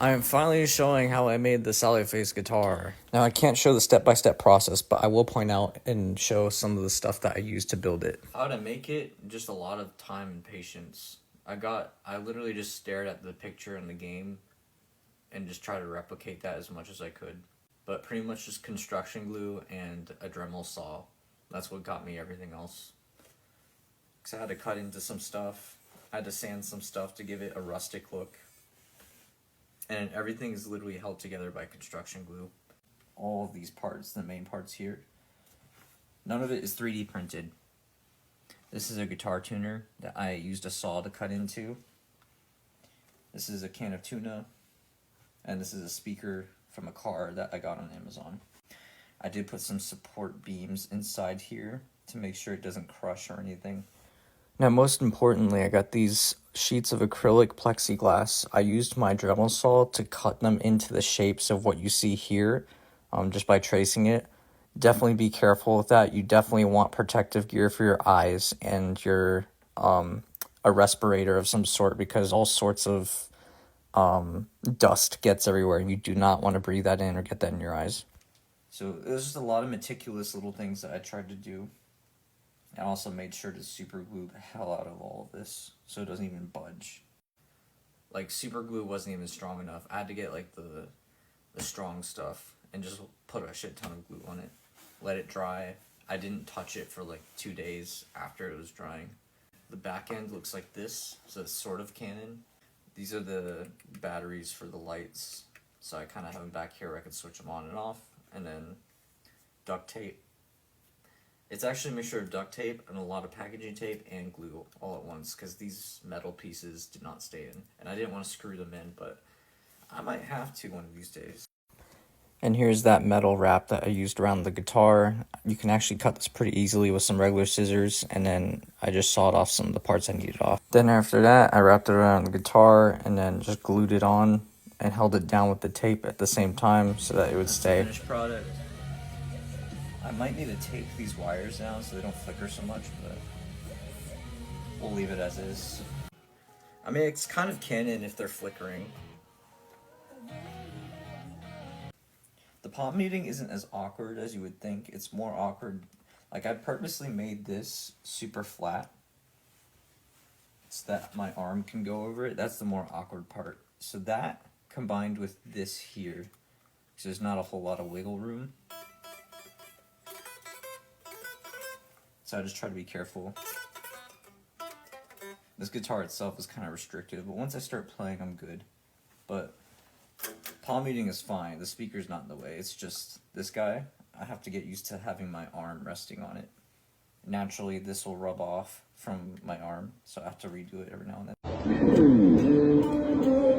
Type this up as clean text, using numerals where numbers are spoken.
I am finally showing how I made the Sally Face guitar. Now I can't show the step-by-step process, but I will point out and show some of the stuff that I used to build it. How to make it, just a lot of time and patience. I literally just stared at the picture in the game and just tried to replicate that as much as I could. But pretty much just construction glue and a Dremel saw. That's what got me everything else. Because I had to cut into some stuff. I had to sand some stuff to give it a rustic look. And everything is literally held together by construction glue. All of these parts, the main parts here, none of it is 3D printed. This is a guitar tuner that I used a saw to cut into. This is a can of tuna. And this is a speaker from a car that I got on Amazon. I did put some support beams inside here to make sure it doesn't crush or anything. Now, most importantly, I got these sheets of acrylic plexiglass. I used my Dremel saw to cut them into the shapes of what you see here, just by tracing it. Definitely be careful with that. You definitely want protective gear for your eyes and your a respirator of some sort, because all sorts of dust gets everywhere, and you do not want to breathe that in or get that in your eyes. So there's just a lot of meticulous little things that I tried to do. I also made sure to super glue the hell out of all of this so it doesn't even budge. Like, super glue wasn't even strong enough. I had to get like the strong stuff and just put a shit ton of glue on it. Let it dry. I didn't touch it for like 2 days after it was drying. The back end looks like this, so it's sort of Canon. These are the batteries for the lights, so I kind of have them back here where I can switch them on and off. And then duct tape. It's actually a mixture of duct tape and a lot of packaging tape and glue all at once, because these metal pieces did not stay in. And I didn't want to screw them in, but I might have to one of these days. And here's that metal wrap that I used around the guitar. You can actually cut this pretty easily with some regular scissors, and then I just sawed off some of the parts I needed off. Then after that, I wrapped it around the guitar and then just glued it on and held it down with the tape at the same time so that it would stay. Finished product. I might need to tape these wires down so they don't flicker so much, but we'll leave it as is. I mean, it's kind of Canon if they're flickering. The palm muting isn't as awkward as you would think. It's more awkward. Like, I purposely made this super flat so that my arm can go over it. That's the more awkward part. So that combined with this here, so there's not a whole lot of wiggle room. So I just try to be careful. This guitar itself is kind of restrictive, but once I start playing, I'm good. But palm muting is fine. The speaker's not in the way. It's just this guy. I have to get used to having my arm resting on it. Naturally, this will rub off from my arm, so I have to redo it every now and then.